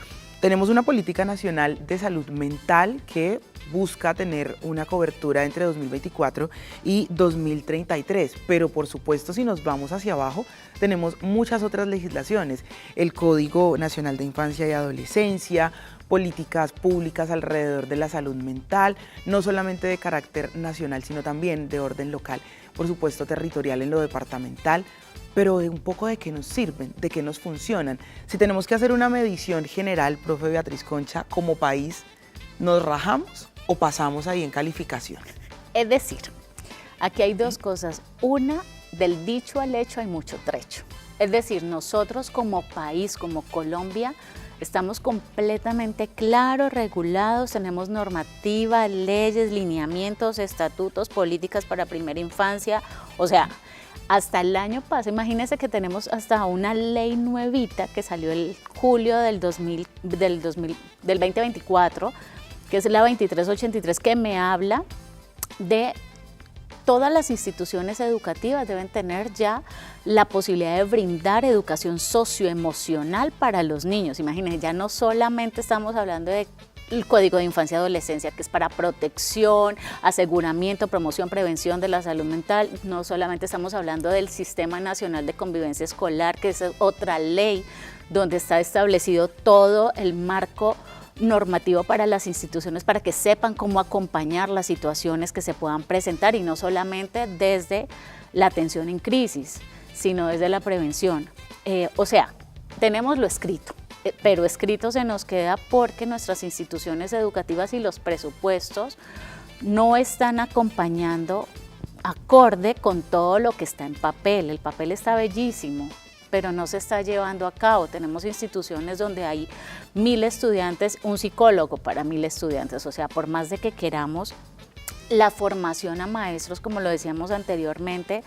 Tenemos una política nacional de salud mental que busca tener una cobertura entre 2024 y 2033, pero por supuesto si nos vamos hacia abajo tenemos muchas otras legislaciones, el Código Nacional de Infancia y Adolescencia, políticas públicas alrededor de la salud mental, no solamente de carácter nacional sino también de orden local, por supuesto territorial en lo departamental, pero de un poco de qué nos sirven, de qué nos funcionan. Si tenemos que hacer una medición general, profe Beatriz Concha, como país, ¿nos rajamos o pasamos ahí en calificación? Es decir, aquí hay dos cosas. Una, del dicho al hecho hay mucho trecho. Es decir, nosotros como país, como Colombia, estamos completamente claros, regulados, tenemos normativa, leyes, lineamientos, estatutos, políticas para primera infancia, o sea, hasta el año pasado, imagínense que tenemos hasta una ley nuevita que salió el julio del 2024, que es la 2383, que me habla de todas las instituciones educativas deben tener ya la posibilidad de brindar educación socioemocional para los niños. Imagínense, ya no solamente estamos hablando de el Código de Infancia y Adolescencia, que es para protección, aseguramiento, promoción, prevención de la salud mental. No solamente estamos hablando del Sistema Nacional de Convivencia Escolar, que es otra ley donde está establecido todo el marco normativo para las instituciones para que sepan cómo acompañar las situaciones que se puedan presentar y no solamente desde la atención en crisis, sino desde la prevención. O sea, tenemos lo escrito, pero escrito se nos queda porque nuestras instituciones educativas y los presupuestos no están acompañando acorde con todo lo que está en papel. El papel está bellísimo, pero no se está llevando a cabo. Tenemos instituciones donde hay 1000 estudiantes, un psicólogo para 1000 estudiantes, o sea, por más de que queramos la formación a maestros, como lo decíamos anteriormente,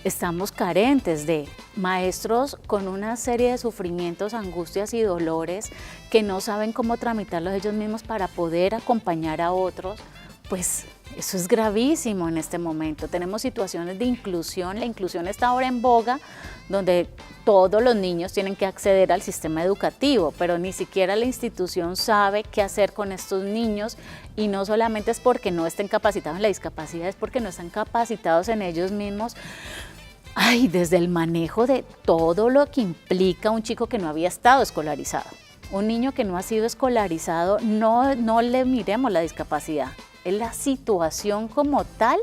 estamos carentes de maestros con una serie de sufrimientos, angustias y dolores que no saben cómo tramitarlos ellos mismos para poder acompañar a otros. Pues eso es gravísimo en este momento. Tenemos situaciones de inclusión, la inclusión está ahora en boga, donde todos los niños tienen que acceder al sistema educativo, pero ni siquiera la institución sabe qué hacer con estos niños, y no solamente es porque no estén capacitados en la discapacidad, es porque no están capacitados en ellos mismos. Ay, desde el manejo de todo lo que implica un chico que no había estado escolarizado. Un niño que no ha sido escolarizado, no le miremos la discapacidad. Es la situación como tal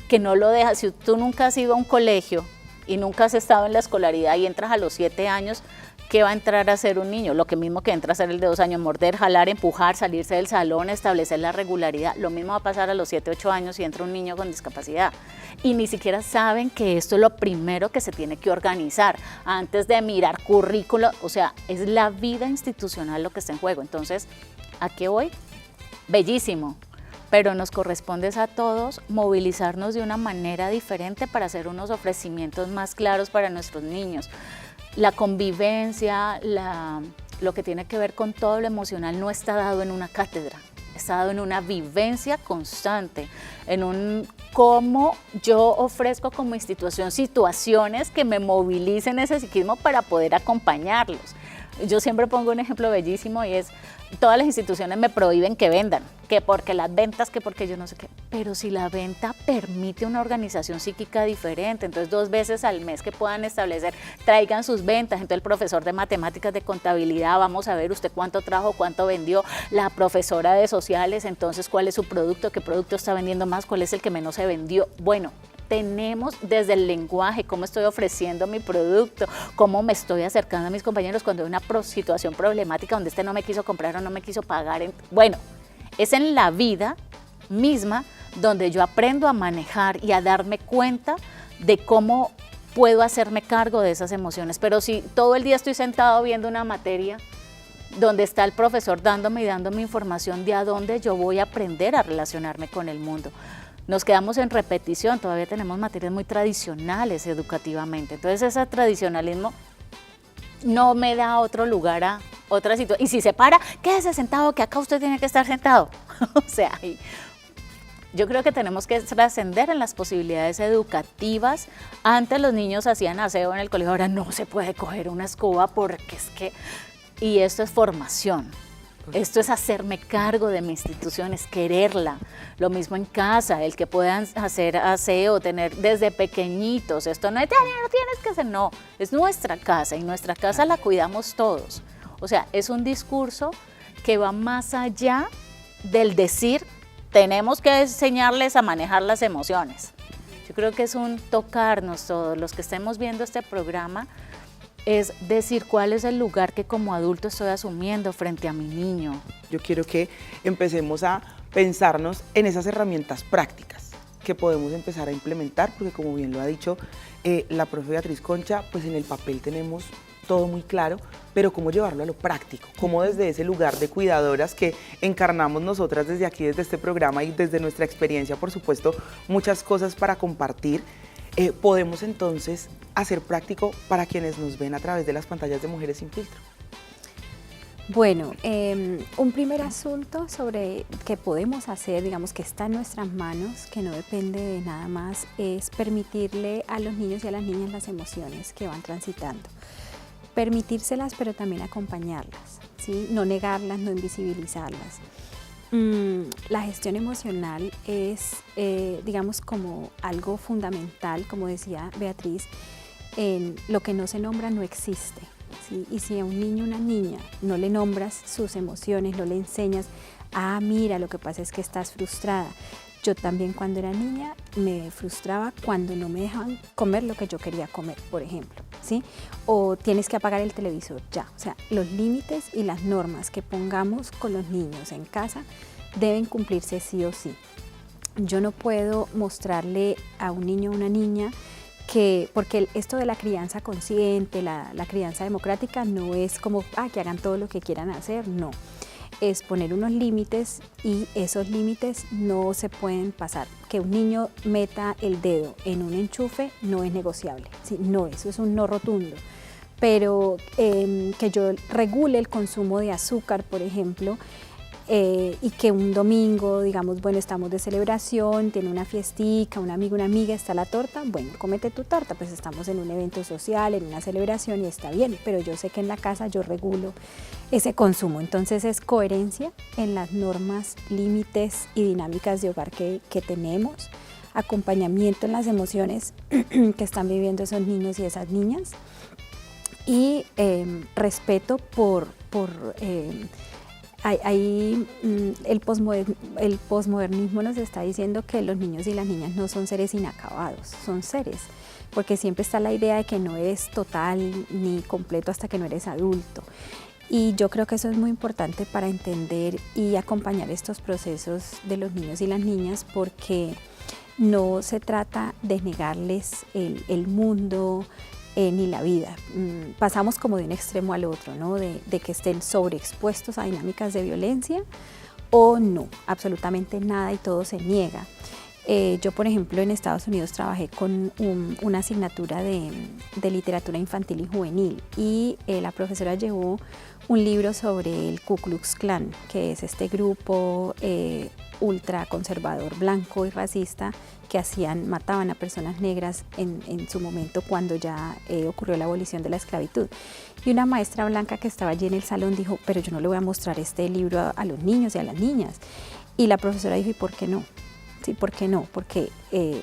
que no lo deja. Si tú nunca has ido a un colegio y nunca has estado en la escolaridad y entras a los 7 años, ¿qué va a entrar a hacer un niño? Lo que mismo que entra a hacer el de 2 años, morder, jalar, empujar, salirse del salón, establecer la regularidad. Lo mismo va a pasar a los 7, 8 años si entra un niño con discapacidad. Y ni siquiera saben que esto es lo primero que se tiene que organizar antes de mirar currículo. O sea, es la vida institucional lo que está en juego. Entonces, ¿a qué voy? Bellísimo. Pero nos corresponde a todos movilizarnos de una manera diferente para hacer unos ofrecimientos más claros para nuestros niños. La convivencia, lo que tiene que ver con todo lo emocional no está dado en una cátedra, está dado en una vivencia constante, en un cómo yo ofrezco como institución situaciones que me movilicen ese psiquismo para poder acompañarlos. Yo siempre pongo un ejemplo bellísimo y es, todas las instituciones me prohíben que vendan, que porque las ventas, que porque yo no sé qué, pero si la venta permite una organización psíquica diferente, entonces 2 veces al mes que puedan establecer, traigan sus ventas, entonces el profesor de matemáticas, de contabilidad, vamos a ver usted cuánto trajo, cuánto vendió, la profesora de sociales, entonces cuál es su producto, qué producto está vendiendo más, cuál es el que menos se vendió. Bueno, tenemos desde el lenguaje, cómo estoy ofreciendo mi producto, cómo me estoy acercando a mis compañeros cuando hay una situación problemática donde no me quiso comprar o no me quiso pagar. Bueno, es en la vida misma donde yo aprendo a manejar y a darme cuenta de cómo puedo hacerme cargo de esas emociones. Pero si todo el día estoy sentado viendo una materia donde está el profesor dándome información de a dónde yo voy a aprender a relacionarme con el mundo, nos quedamos en repetición, todavía tenemos materias muy tradicionales educativamente, entonces ese tradicionalismo no me da otro lugar a otra situación. Y si se para, quédese sentado, que acá usted tiene que estar sentado. O sea, yo creo que tenemos que trascender en las posibilidades educativas. Antes los niños hacían aseo en el colegio, ahora no se puede coger una escoba porque es que... Y esto es formación. Esto es hacerme cargo de mi institución, es quererla. Lo mismo en casa, el que puedan hacer aseo, tener desde pequeñitos. Esto no es, no tienes que hacer, no, es nuestra casa y nuestra casa la cuidamos todos. O sea, es un discurso que va más allá del decir, tenemos que enseñarles a manejar las emociones. Yo creo que es un tocarnos todos, los que estemos viendo este programa, es decir cuál es el lugar que como adulto estoy asumiendo frente a mi niño. Yo quiero que empecemos a pensarnos en esas herramientas prácticas que podemos empezar a implementar, porque como bien lo ha dicho la profe Beatriz Concha, pues en el papel tenemos todo muy claro, pero cómo llevarlo a lo práctico, cómo desde ese lugar de cuidadoras que encarnamos nosotras desde aquí, desde este programa y desde nuestra experiencia, por supuesto, muchas cosas para compartir, podemos entonces hacer práctico para quienes nos ven a través de las pantallas de Mujeres Sin Filtro. Bueno, un primer asunto sobre que podemos hacer, digamos que está en nuestras manos, que no depende de nada más, es permitirle a los niños y a las niñas las emociones que van transitando. Permitírselas, pero también acompañarlas, ¿sí? No negarlas, no invisibilizarlas. La gestión emocional es, digamos, como algo fundamental, como decía Beatriz, en lo que no se nombra no existe. ¿sí? Y si a un niño o una niña no le nombras sus emociones, no le enseñas, ah, mira, lo que pasa es que estás frustrada. Yo también cuando era niña me frustraba cuando no me dejaban comer lo que yo quería comer, por ejemplo, ¿sí? O tienes que apagar el televisor ya. O sea, los límites y las normas que pongamos con los niños en casa deben cumplirse sí o sí. Yo no puedo mostrarle a un niño o una niña porque esto de la crianza consciente, la crianza democrática no es como que hagan todo lo que quieran hacer, no. Es poner unos límites y esos límites no se pueden pasar. Que un niño meta el dedo en un enchufe no es negociable, ¿sí? No, eso es un no rotundo. Pero que yo regule el consumo de azúcar, por ejemplo, y que un domingo, digamos, bueno, estamos de celebración, tiene una fiestica, un amigo, una amiga, está la torta, bueno, cómete tu torta, pues estamos en un evento social, en una celebración y está bien, pero yo sé que en la casa yo regulo ese consumo, entonces es coherencia en las normas, límites y dinámicas de hogar que tenemos, acompañamiento en las emociones que están viviendo esos niños y esas niñas y respeto el posmodernismo nos está diciendo que los niños y las niñas no son seres inacabados, son seres, porque siempre está la idea de que no eres total ni completo hasta que no eres adulto. Y yo creo que eso es muy importante para entender y acompañar estos procesos de los niños y las niñas, porque no se trata de negarles el mundo, ni la vida. Pasamos como de un extremo al otro, ¿no? De que estén sobreexpuestos a dinámicas de violencia o no, absolutamente nada y todo se niega. Yo, por ejemplo, en Estados Unidos trabajé con una asignatura de literatura infantil y juvenil y la profesora llevó un libro sobre el Ku Klux Klan, que es este grupo ultraconservador, blanco y racista que mataban a personas negras en su momento cuando ya ocurrió la abolición de la esclavitud. Y una maestra blanca que estaba allí en el salón dijo, pero yo no le voy a mostrar este libro a los niños y a las niñas. Y la profesora dijo, ¿y por qué no? Sí, ¿por qué no? Porque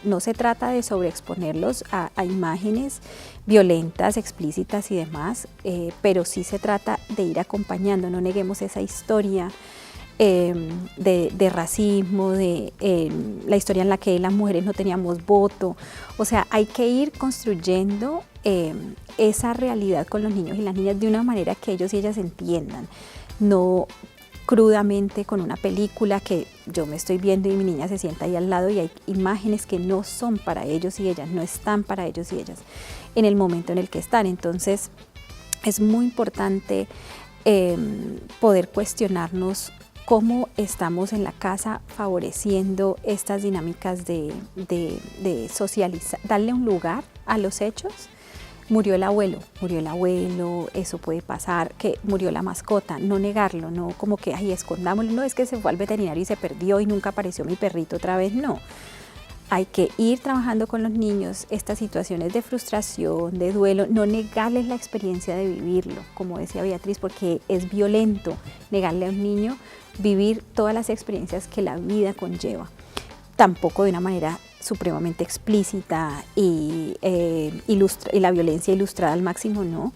no se trata de sobreexponerlos a imágenes violentas, explícitas y demás, pero sí se trata de ir acompañando, no neguemos esa historia de racismo, de la historia en la que las mujeres no teníamos voto. O sea, hay que ir construyendo esa realidad con los niños y las niñas de una manera que ellos y ellas entiendan, no crudamente con una película que yo me estoy viendo y mi niña se sienta ahí al lado y hay imágenes que no son para ellos y ellas, no están para ellos y ellas en el momento en el que están. Entonces es muy importante poder cuestionarnos cómo estamos en la casa favoreciendo estas dinámicas de socializar, darle un lugar a los hechos. Murió el abuelo, eso puede pasar, que murió la mascota, no negarlo, no como que, ay, escondámoslo, no, es que se fue al veterinario y se perdió y nunca apareció mi perrito otra vez, no. Hay que ir trabajando con los niños estas situaciones de frustración, de duelo, no negarles la experiencia de vivirlo, como decía Beatriz, porque es violento negarle a un niño vivir todas las experiencias que la vida conlleva, tampoco de una manera supremamente explícita y la violencia ilustrada al máximo, no,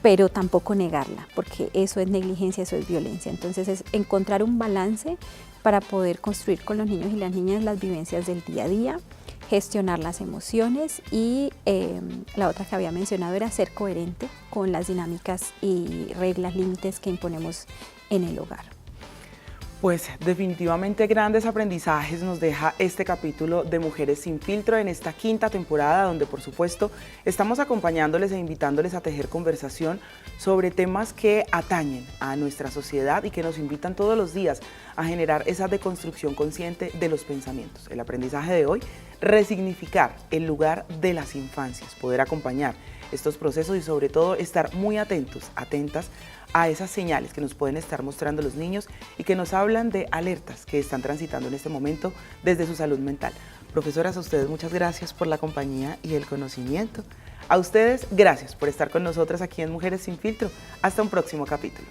pero tampoco negarla, porque eso es negligencia, eso es violencia. Entonces es encontrar un balance para poder construir con los niños y las niñas las vivencias del día a día, gestionar las emociones y la otra que había mencionado era ser coherente con las dinámicas y reglas, límites que imponemos en el hogar. Pues definitivamente grandes aprendizajes nos deja este capítulo de Mujeres sin Filtro en esta quinta temporada, donde por supuesto estamos acompañándoles e invitándoles a tejer conversación sobre temas que atañen a nuestra sociedad y que nos invitan todos los días a generar esa deconstrucción consciente de los pensamientos. El aprendizaje de hoy, resignificar el lugar de las infancias, poder acompañar estos procesos y sobre todo estar muy atentos, atentas a esas señales que nos pueden estar mostrando los niños y que nos hablan de alertas que están transitando en este momento desde su salud mental. Profesoras, a ustedes muchas gracias por la compañía y el conocimiento. A ustedes, gracias por estar con nosotras aquí en Mujeres sin Filtro. Hasta un próximo capítulo.